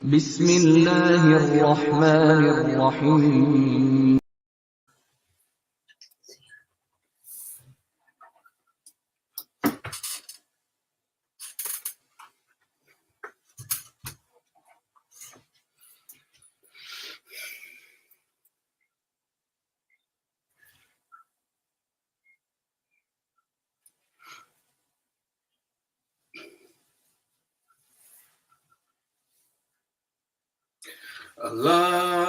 بسم الله الرحمن الرحيم Allahu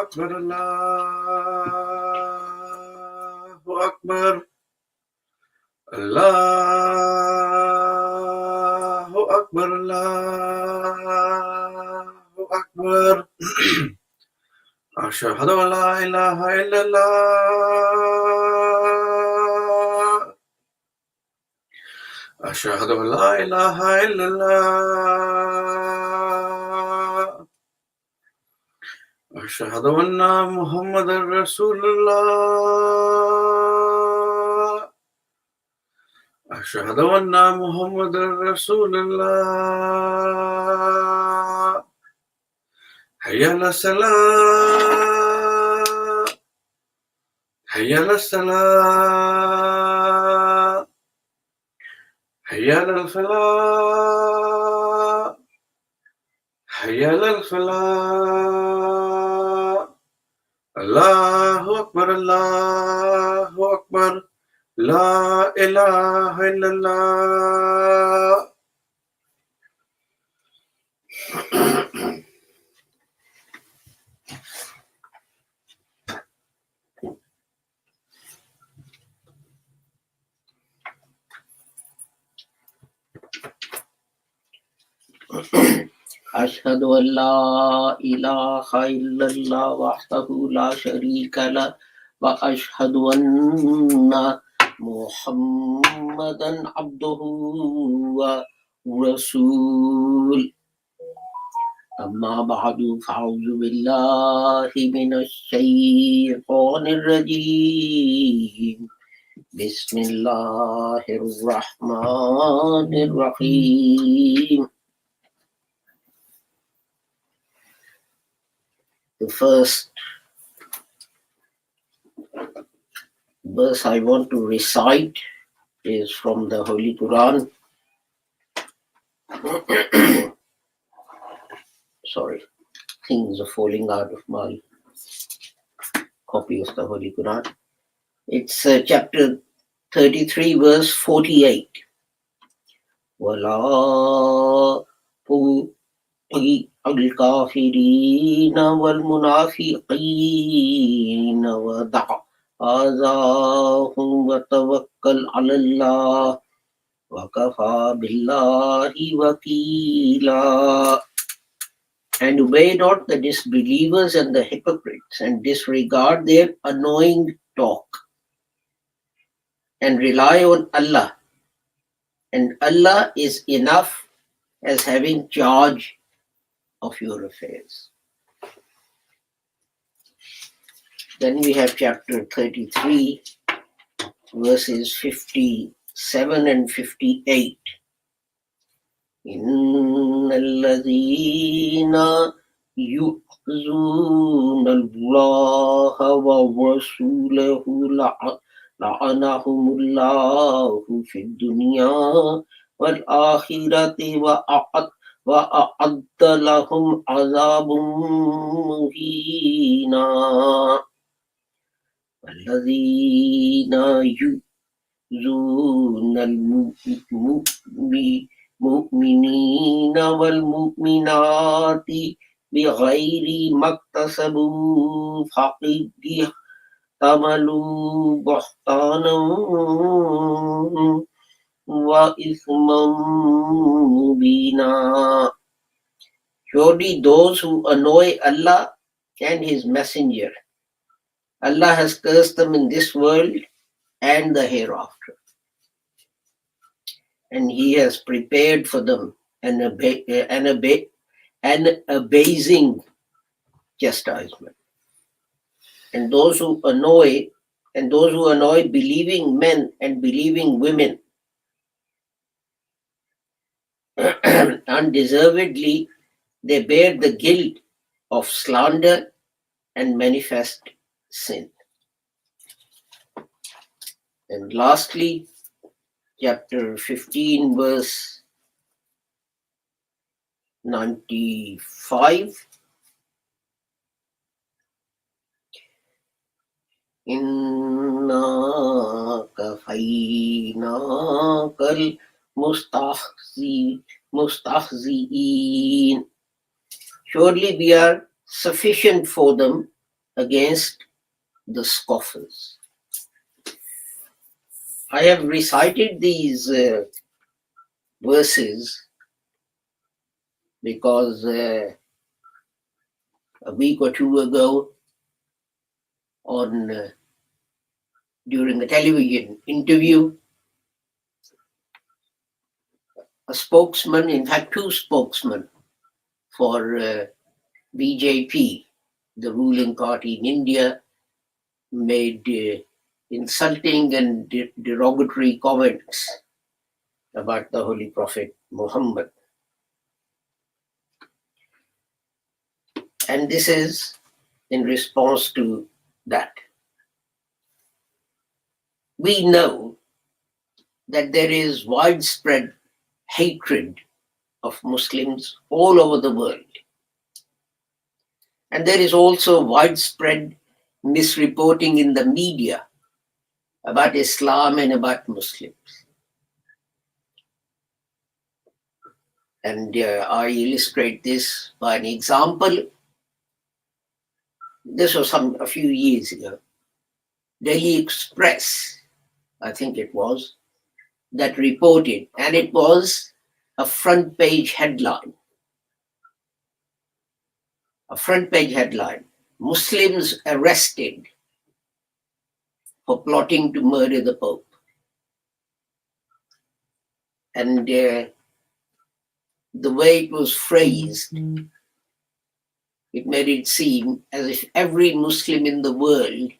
Akbar, Allahu Akbar, Allahu Akbar, Allahu Akbar. Ashhadu an la ilaha illallah. Ashhadu an la ilaha illallah. أشهد أن محمد رسول الله. أشهد أن محمد رسول الله. حي على الصلاة، حي على الصلاة، حي على الفلاح، حي على الفلاح. الله أكبر، الله أكبر، لا إله إلا الله. أشهد أن لا إله إلا الله وحده لا شريك له وأشهد أن محمدا عبده ورسوله. أما بعد فأعوذ بالله من الشيطان الرجيم. بسم الله الرحمن الرحيم. The first verse I want to recite is from the Holy Quran. Sorry, things are falling out of my copy of the Holy Quran. It's chapter 33, verse 48. وَلَا الْكَافِرِينَ وَالْمُنَافِقِينَ وَدَعْ آذَاهُمْ وَتَوَكَّلْ عَلَى اللَّهِ وَكَفَى بِاللَّهِ وَكِيلًا. And obey not the disbelievers and the hypocrites, and disregard their annoying talk, and rely on Allah. And Allah is enough as having charge of your affairs. Then we have chapter 33, verses 57 and 58. إِنَّ الَّذِينَ يُؤْذُونَ اللَّهَ وَرَسُولَهُ لَعَنَهُمُ اللَّهُ فِي الدُّنْيَا وَالْآخِرَةِ وَأَعَدَّ لَهُمْ عَذَابٌ مُهِينًا. الَّذِينَ يُؤْذُونَ المؤمنين والمؤمنات بغير ما اكتسبوا فقد احتملوا بهتانا وإثما مبينا. Surely those who annoy Allah and His Messenger, Allah has cursed them in this world and the hereafter, and He has prepared for them an abasing chastisement. And those who annoy believing men and believing women, undeservedly, they bear the guilt of slander and manifest sin. And lastly, chapter 15, verse 95. Inna kafaynakal mustahzi'een. Surely we are sufficient for them against the scoffers. I have recited these verses because a week or two ago, during a television interview, a spokesman, in fact, two spokesmen for BJP, the ruling party in India, made insulting and derogatory comments about the Holy Prophet Muhammad. And this is in response to that. We know that there is widespread hatred of Muslims all over the world. And there is also widespread misreporting in the media about Islam and about Muslims. And I illustrate this by an example. This was a few years ago. Daily Express, I think it was, that reported, and it was a front page headline. A front page headline: Muslims arrested for plotting to murder the Pope. And the way it was phrased, it made it seem as if every Muslim in the world,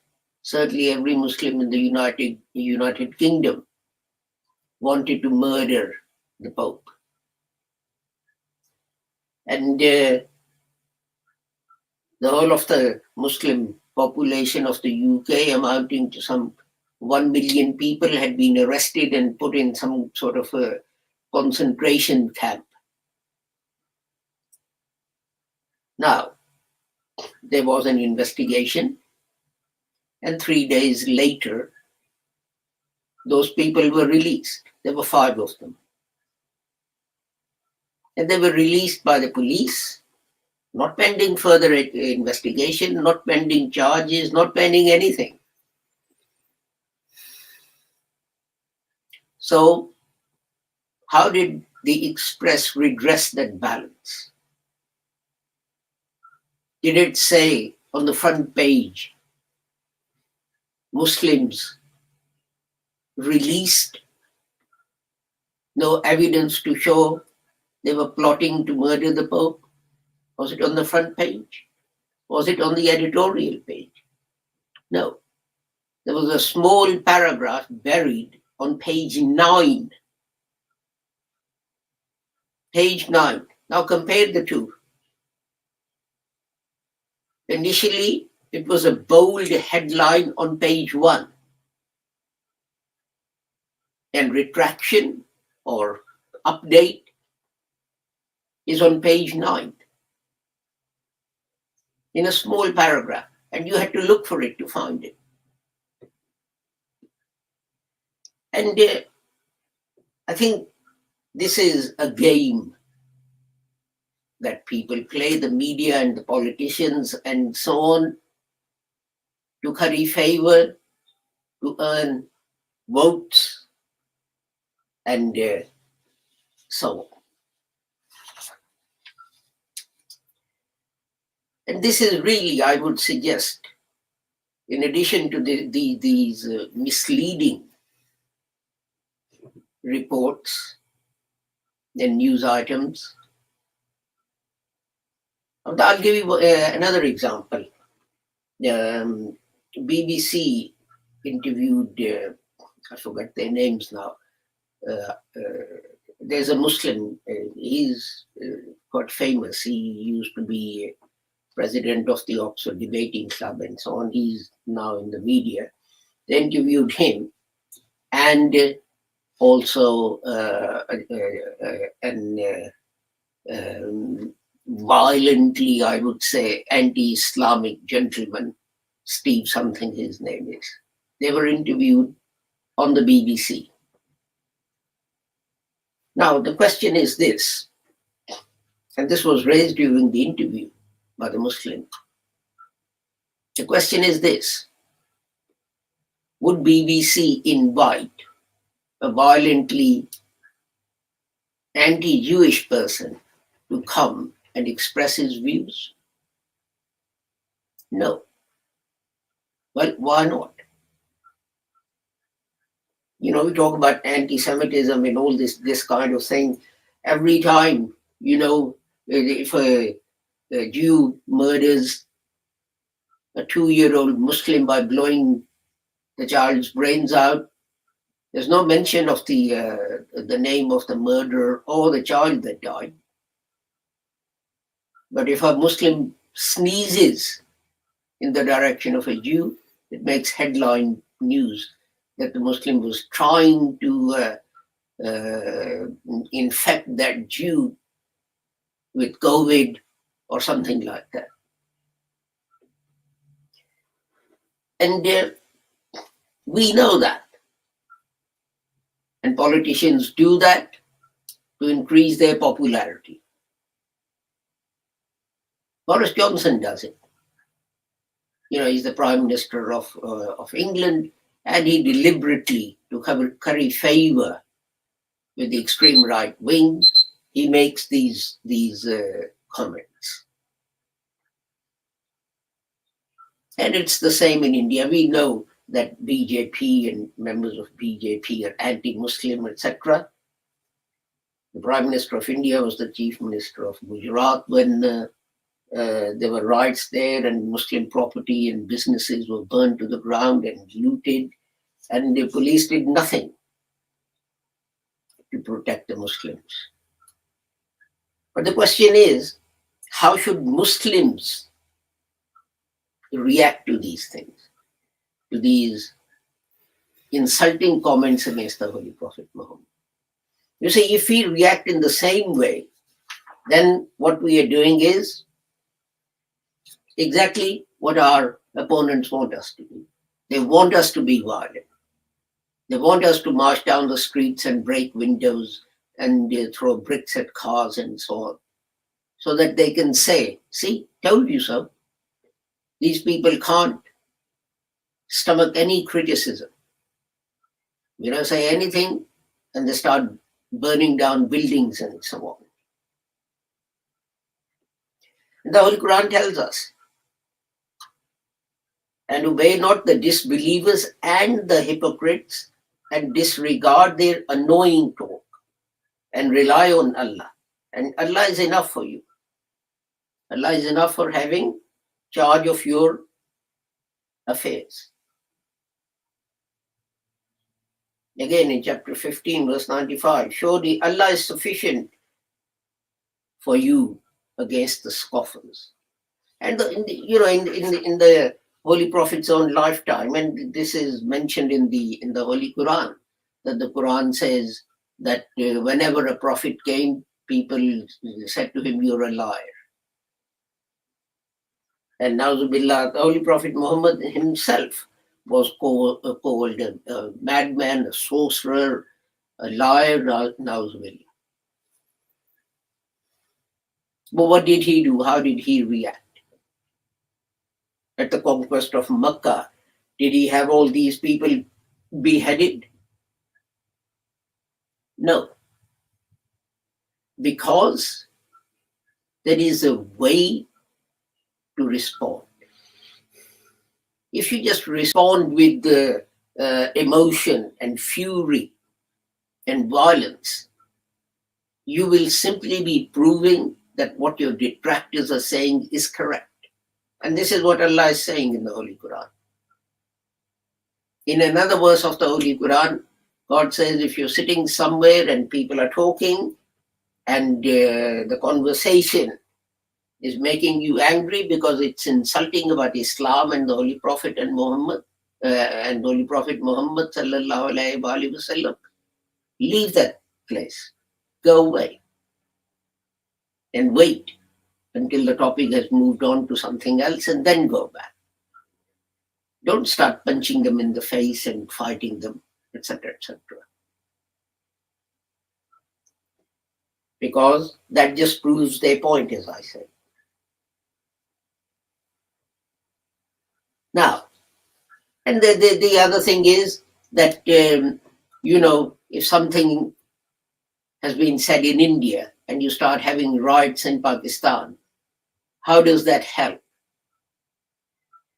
certainly every Muslim in the United Kingdom, wanted to murder the Pope. And the whole of the Muslim population of the UK, amounting to some 1 million people, had been arrested and put in some sort of a concentration camp. Now, there was an investigation, and 3 days later, those people were released. There were 5 of them. And they were released by the police, not pending further investigation, not pending charges, not pending anything. So, how did the Express redress that balance? Did it say on the front page, Muslims released, no evidence to show they were plotting to murder the Pope? Was it on the front page? Was it on the editorial page? No. There was a small paragraph buried on page 9. Page 9. Now compare the two. Initially, it was a bold headline on page 1. And retraction or update is on page 9. In a small paragraph. And you had to look for it to find it. And I think this is a game that people play, the media and the politicians and so on, to curry favor, to earn votes, and so on. And this is really, I would suggest, in addition to these misleading reports and news items, I'll give you another example. BBC interviewed, I forgot their names now, there's a Muslim, he's quite famous. He used to be president of the Oxford Debating Club and so on. He's now in the media. They interviewed him, and also an violently, I would say, anti-Islamic gentleman, Steve something his name is. They were interviewed on the BBC. Now, the question is this, and this was raised during the interview by the Muslim. The question is this: would BBC invite a violently anti-Jewish person to come and express his views? No. Well, why not? You know, we talk about anti-Semitism and all this kind of thing. Every time, you know, if a Jew murders a 2-year-old Muslim by blowing the child's brains out, there's no mention of the name of the murderer or the child that died. But if a Muslim sneezes in the direction of a Jew, it makes headline news that the Muslim was trying to infect that Jew with COVID or something like that. And we know that. And politicians do that to increase their popularity. Boris Johnson does it. You know, he's the Prime Minister of England, and he deliberately, to curry favor with the extreme right wing, he makes these comments. And it's the same in India. We know that BJP and members of BJP are anti-Muslim, etc. The Prime Minister of India was the Chief Minister of Gujarat when there were riots there, and Muslim property and businesses were burned to the ground and looted, and the police did nothing to protect the Muslims. But the question is, how should Muslims react to these things, to these insulting comments against the Holy Prophet Muhammad? You see, if we react in the same way, then what we are doing is exactly what our opponents want us to do. They want us to be violent. They want us to march down the streets and break windows and throw bricks at cars and so on, so that they can say, see, told you so. These people can't stomach any criticism. You know, say anything and they start burning down buildings and so on. And the Holy Quran tells us, and obey not the disbelievers and the hypocrites, and disregard their annoying talk, and rely on Allah. And Allah is enough for you. Allah is enough for having charge of your affairs. Again in chapter 15, verse 95, surely Allah is sufficient for you against the scoffers. And in the Holy Prophet's own lifetime, and this is mentioned in the Holy Quran, that the Quran says that whenever a prophet came, people said to him, "You're a liar." And Na'uzubillah, the Holy Prophet Muhammad himself was called a madman, a sorcerer, a liar, Na'uzubillah. But what did he do? How did he react? At the conquest of Makkah, did he have all these people beheaded? No. Because there is a way to respond. If you just respond with the emotion and fury and violence, you will simply be proving that what your detractors are saying is correct. And this is what Allah is saying in the Holy Quran. In another verse of the Holy Quran, God says if you're sitting somewhere and people are talking and the conversation is making you angry because it's insulting about Islam and the Holy Prophet and Muhammad sallallahu alaihi wasallam, leave that place, go away, and wait until the topic has moved on to something else, and then go back. Don't start punching them in the face and fighting them, etc., etc. Because that just proves their point, as I said. Now, and the other thing is that, if something has been said in India and you start having riots in Pakistan, how does that help?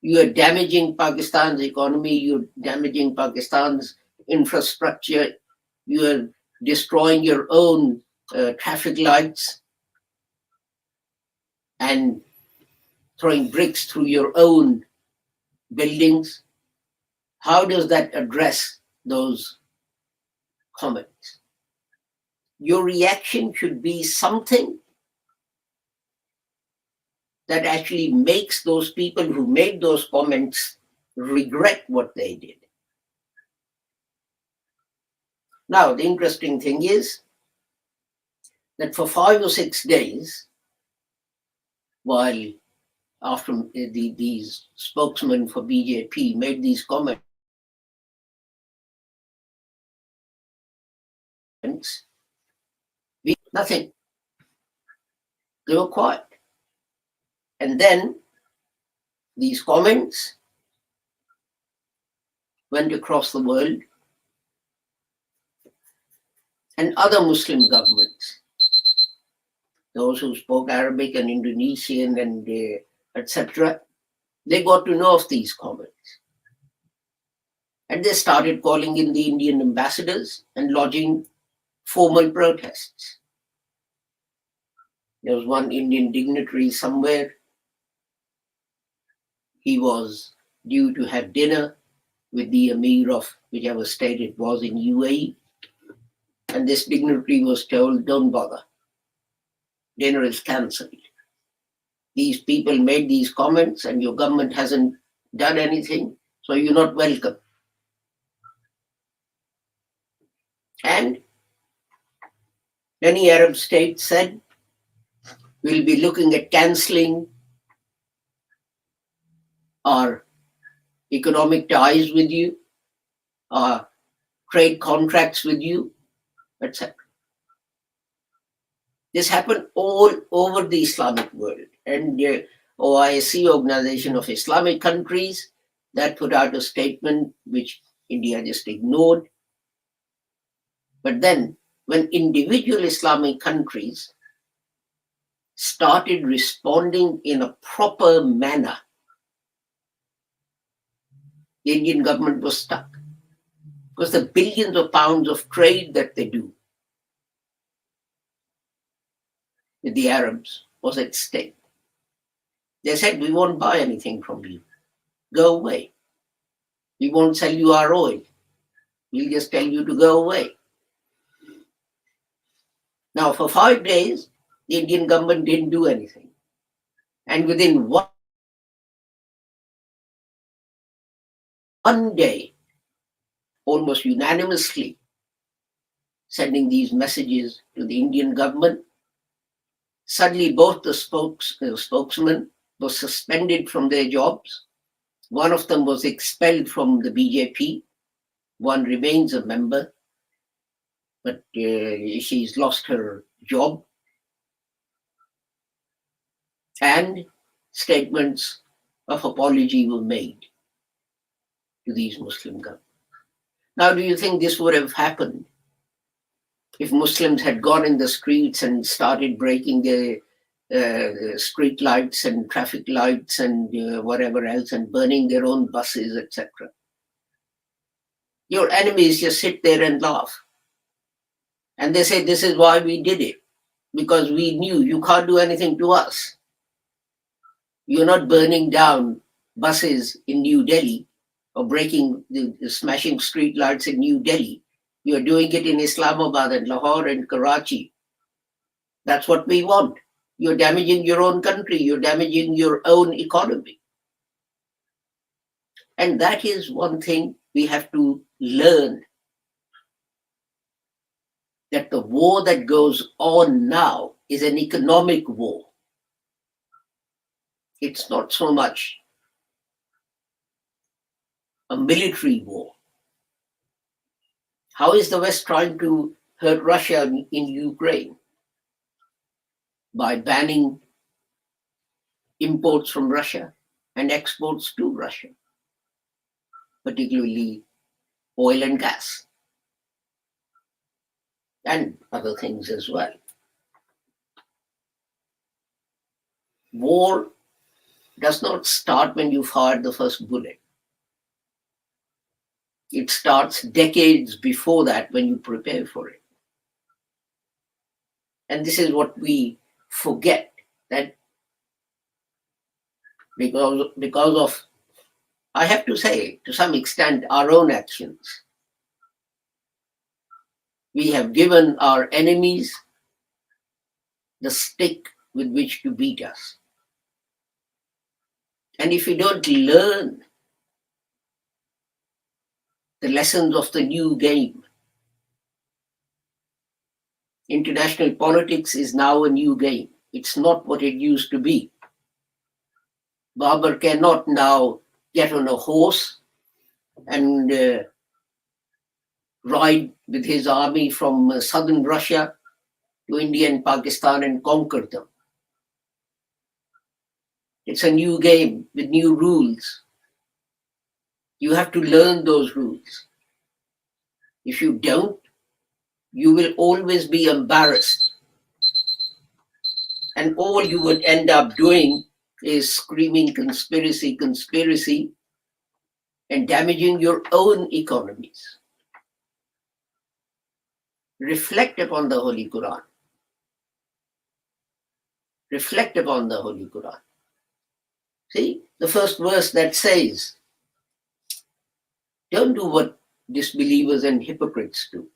You are damaging Pakistan's economy, you're damaging Pakistan's infrastructure, you are destroying your own traffic lights and throwing bricks through your own buildings. How does that address those comments? Your reaction should be something that actually makes those people who made those comments regret what they did. Now, the interesting thing is that for 5 or 6 days, while after these spokesmen for BJP made these comments, nothing. They were quiet. And then these comments went across the world, and other Muslim governments, those who spoke Arabic and Indonesian and etc., they got to know of these comments. And they started calling in the Indian ambassadors and lodging formal protests. There was one Indian dignitary somewhere. He was due to have dinner with the Emir of whichever state it was in UAE. And this dignitary was told, don't bother. Dinner is cancelled. These people made these comments and your government hasn't done anything, so you're not welcome. And many Arab states said, we'll be looking at cancelling our economic ties with you, our trade contracts with you, etc. This happened all over the Islamic world. And the OIC, Organization of Islamic Countries, that put out a statement which India just ignored. But then, when individual Islamic countries started responding in a proper manner, the Indian government was stuck. Because the billions of pounds of trade that they do with the Arabs was at stake. They said, we won't buy anything from you. Go away. We won't sell you our oil. We'll just tell you to go away. Now, for 5 days, the Indian government didn't do anything. And within one day, almost unanimously, sending these messages to the Indian government, suddenly both the spokesmen were suspended from their jobs. One of them was expelled from the BJP. One remains a member, but she's lost her job. And statements of apology were made to these Muslim governments. Now, do you think this would have happened if Muslims had gone in the streets and started breaking the street lights and traffic lights and whatever else and burning their own buses, etc.? Your enemies just sit there and laugh. And they say, this is why we did it, because we knew you can't do anything to us. You're not burning down buses in New Delhi or smashing street lights in New Delhi. You're doing it in Islamabad and Lahore and Karachi. That's what we want. You're damaging your own country. You're damaging your own economy. And that is one thing we have to learn, that the war that goes on now is an economic war. It's not so much a military war. How is the West trying to hurt Russia in Ukraine? By banning imports from Russia and exports to Russia, particularly oil and gas, and other things as well. War does not start when you fire the first bullet. It starts decades before that when you prepare for it. And this is what we forget, that because of, I have to say, to some extent, our own actions, we have given our enemies the stick with which to beat us. And if we don't learn the lessons of the new game, international politics is now a new game. It's not what it used to be. Babur cannot now get on a horse and ride with his army from southern Russia to India and Pakistan and conquer them. It's a new game with new rules. You have to learn those rules. If you don't, you will always be embarrassed. And all you would end up doing is screaming conspiracy, conspiracy, and damaging your own economies. Reflect upon the Holy Quran. Reflect upon the Holy Quran. See, the first verse that says, don't do what disbelievers and hypocrites do.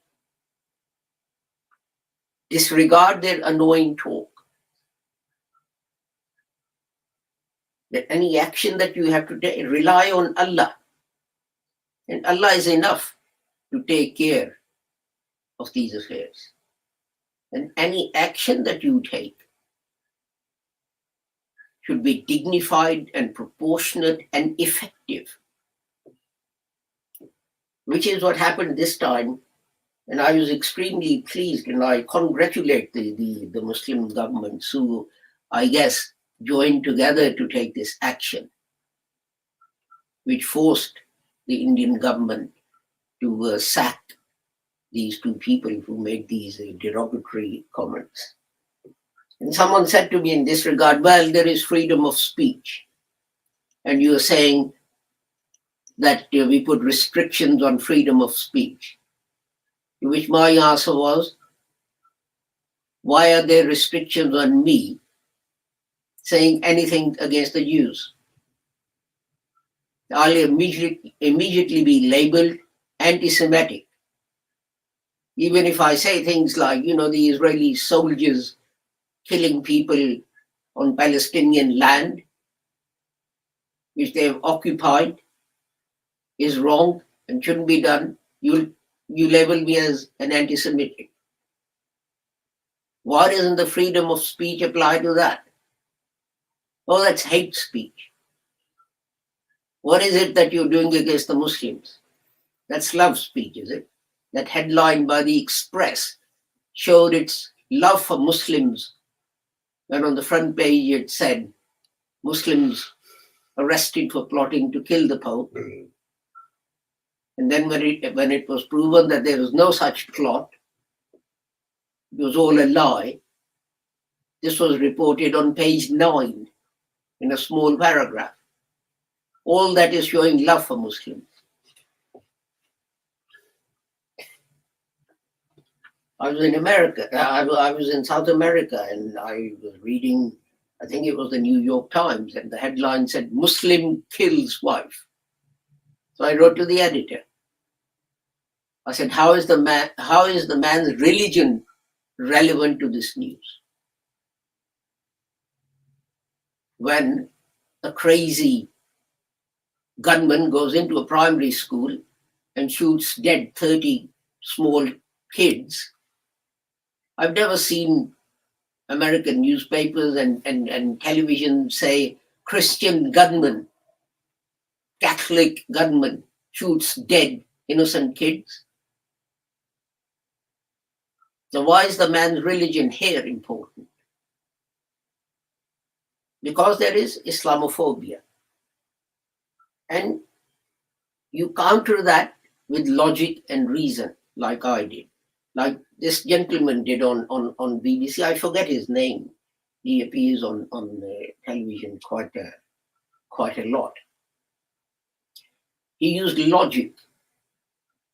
Disregard their annoying talk. That any action that you have to take, rely on Allah. And Allah is enough to take care of these affairs. And any action that you take should be dignified and proportionate and effective, which is what happened this time. And I was extremely pleased, and I congratulate the Muslim governments who, I guess, joined together to take this action, which forced the Indian government to sack these two people who made these derogatory comments. And someone said to me in this regard, well, there is freedom of speech. And you are saying that we put restrictions on freedom of speech. To which my answer was, why are there restrictions on me saying anything against the Jews? I'll immediately be labeled anti-Semitic. Even if I say things like, the Israeli soldiers killing people on Palestinian land, which they have occupied, is wrong and shouldn't be done, you label me as an anti-Semitic. Why doesn't the freedom of speech apply to that? Oh, that's hate speech. What is it that you're doing against the Muslims? That's love speech, is it? That headline by the Express showed its love for Muslims, and on the front page it said, Muslims arrested for plotting to kill the Pope. And then when it was proven that there was no such plot, it was all a lie, this was reported on page 9 in a small paragraph. All that is showing love for Muslims. I was in America, I was in South America, and I was reading, I think it was the New York Times, and the headline said, Muslim kills wife. So I wrote to the editor. I said, how is the man's religion relevant to this news? When a crazy gunman goes into a primary school and shoots dead 30 small kids, I've never seen American newspapers and television say Christian gunman, Catholic gunman shoots dead innocent kids. So why is the man's religion here important? Because there is Islamophobia. And you counter that with logic and reason, like I did. Like this gentleman did on BBC. I forget his name. He appears on television quite a lot. He used logic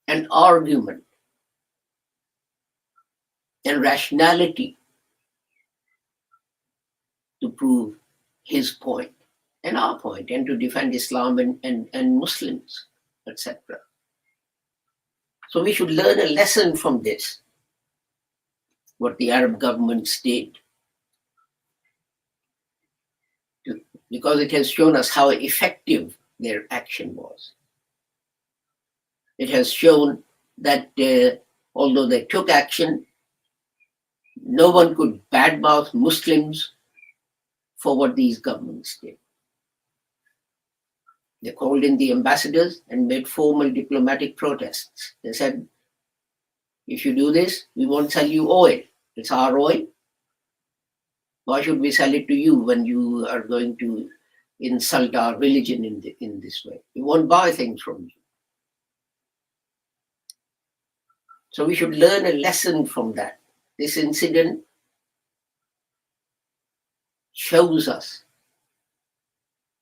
and argument and rationality to prove his point and our point, and to defend Islam and Muslims, etc. So we should learn a lesson from this, what the Arab governments did, because it has shown us how effective their action was. It has shown that although they took action, no one could badmouth Muslims for what these governments did. They called in the ambassadors and made formal diplomatic protests. They said, if you do this, we won't sell you oil. It's our oil. Why should we sell it to you when you are going to insult our religion in this way? We won't buy things from you. So we should learn a lesson from that. This incident shows us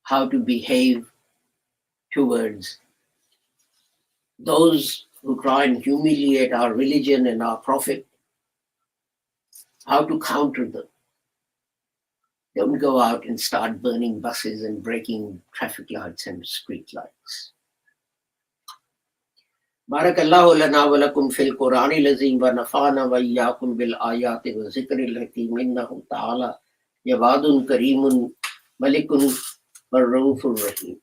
how to behave towards those who try and humiliate our religion and our prophet, how to counter them. Don't go out and start burning buses and breaking traffic lights and street lights. Barakallahu lana wa lakum fil Qur'anil azim wa nafa'ana wa iyyakum bil ayati wa zikril hakim innahu ta'ala jawadun karimun malikun ar-raufur rahim.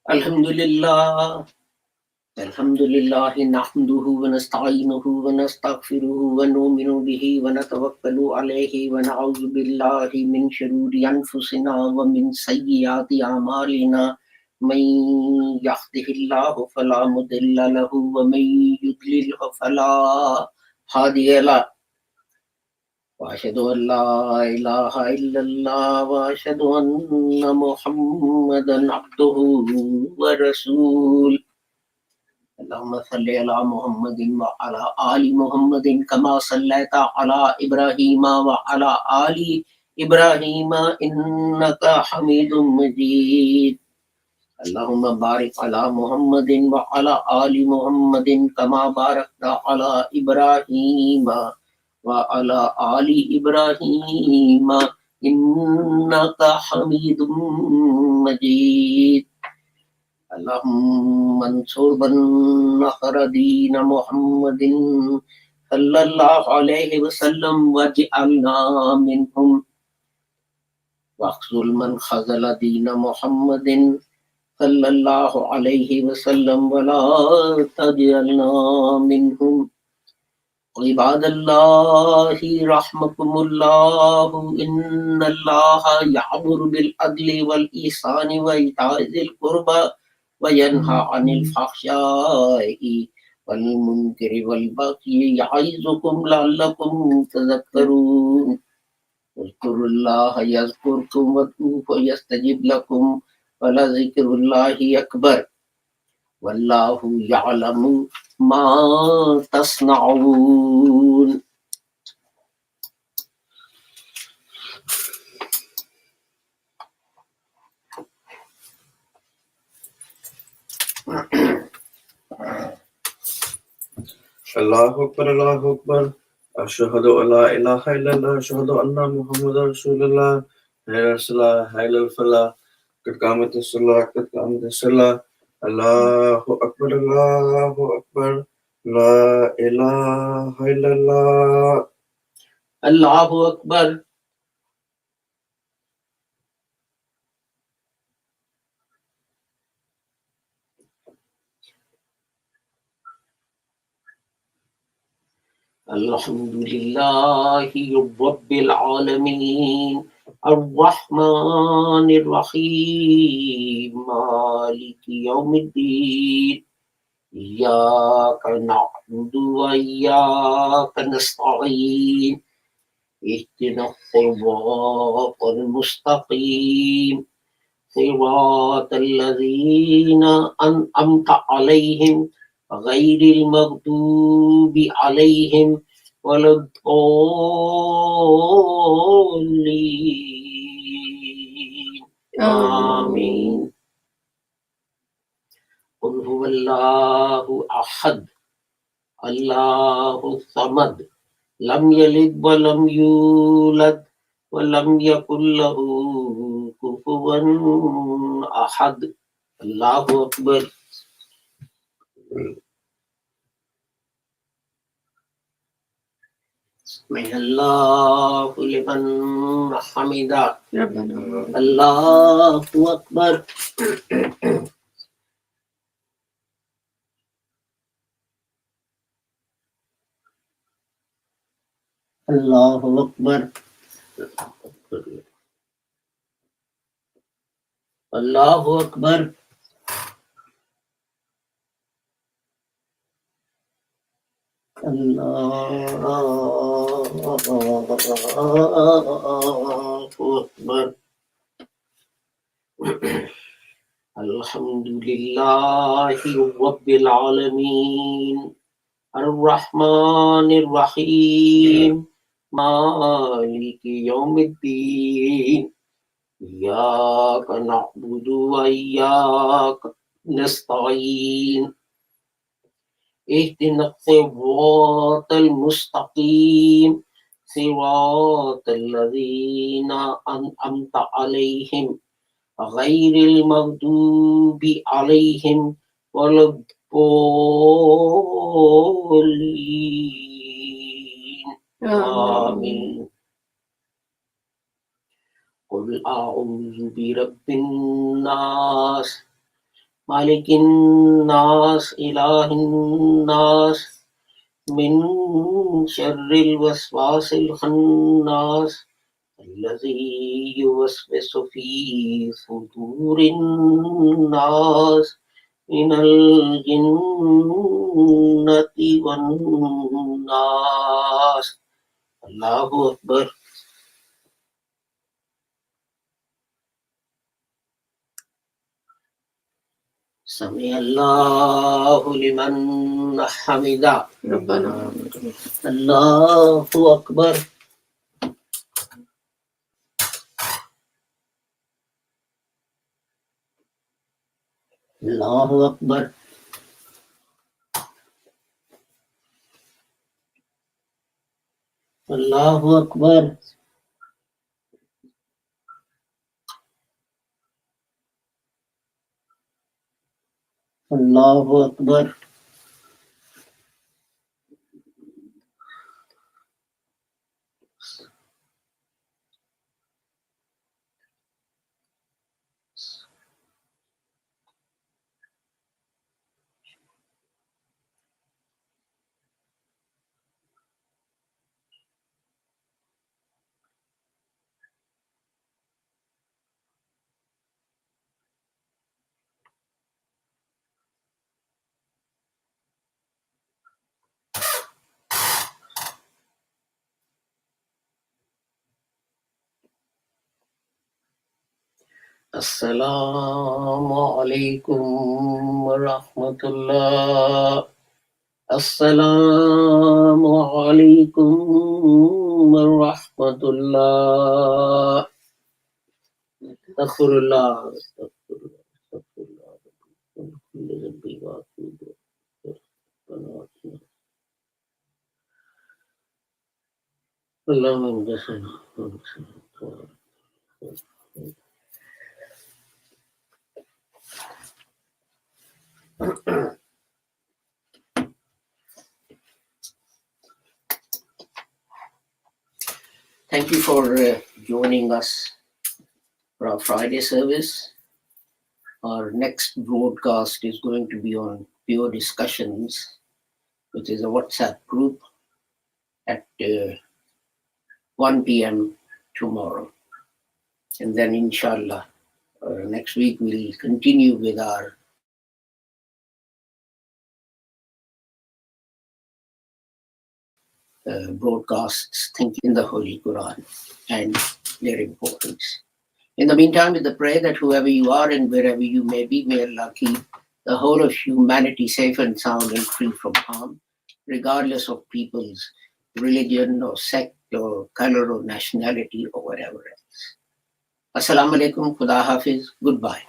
Alhamdulillah nahmaduhu wa nasta'inuhu wa nastaghfiruhu wa nu'minu bihi wa natawakkalu alayhi wa na'udhu billahi min shururi anfusina wa min sayyiati a'malina man yahdihillahu fala mudilla lahu wa man yudlilhu fala hadiya lahu. وأشهد أن لا إله إلا الله وأشهد أن محمدا عبده ورسوله. اللهم صل على محمد وعلى آل محمد كما صليت على إبراهيم وعلى آل إبراهيم إنك حميد مجيد. اللهم بارك على محمد وعلى آل محمد كما باركت على إبراهيم وعلى آل إبراهيم إنك حميد مجيد. اللهم انصر من نصر دين محمد صلى الله عليه وسلم واجعلنا منهم، واخذل من خذل دين محمد صلى الله عليه وسلم ولا تجعلنا منهم. عباد الله رحمكم الله، إن الله يأمر بالعدل والإحسان وإيتاء ذي القربى وينهى عن الفحشاء والمنكر والبغي يعظكم لعلكم تذكرون. اذكروا الله يذكركم وادعوه يستجب لكم ولذكر الله أكبر والله يعلم ما تصنعون. Allahu Akbar, Allahu Akbar. Ashhadu an la ilaha illallah, ashhadu anna Muhammadar Rasulullah. Hayya salah, hayya falah. Qad qamatis salah, qad qamatis salah. Allahu Akbar, Allahu Akbar. La ilaha illallah. Allahu Akbar. Alhamdulillahi Rabbil Alameen. Ar-Rahmanir Rahim. Maliki Yawmiddin. Iyyaka na'budu wa iyyaka nasta'in. Ihdinas siratal mustaqim. Siratal ladzina an'amta 'alaihim ghairil maghdubi 'alaihim waladdallin. Amin. Qul huwallahu ahad. Allahu samad. Lam yalid wa lam yulad wa lam yakul lahu kufuwan ahad. Allahu Akbar. Sami'allahu liman hamidah. Allahu Akbar. Allahu Akbar. Allahu Akbar. Allahu Akbar. Alhamdulillahi Rabbil Alameen. Ar-Rahmanir Rahim. Maliki Yawmiddin. Iyyaka na'budu wa iyyaka nasta'in. Ihdinas siratal mustaqim. Siratal ladzina an'amta 'alaihim ghairil maghdubi 'alaihim waladdallin. Amin. Qul a'udzu birabbin nas, malikin nas, ilahin nas, min syarril waswasil khannas, allazi yuwaswisu fi sudurin nas, minal jinnati wan nas. Allahu Akbar. Sami'allahu liman hamidah. Rabbana. Allahu Akbar. Allahu Akbar. Allahu Akbar. Allahu Akbar. Assalamualaikum warahmatullahi Assalamu alaikum wa rahmatullah. Astaghfirullah, astaghfirullah, astaghfirullah. Thank you for joining us for our Friday service. Our next broadcast is going to be on Pure Discussions, which is a WhatsApp group at 1 p.m. tomorrow. And then, inshallah, next week we'll continue with our broadcasts, thinking the Holy Quran and their importance. In the meantime, with the prayer that whoever you are and wherever you may be, may Allah keep the whole of humanity safe and sound and free from harm, regardless of people's religion or sect or color or nationality or whatever else. Assalamu alaikum, Khuda Hafiz, goodbye.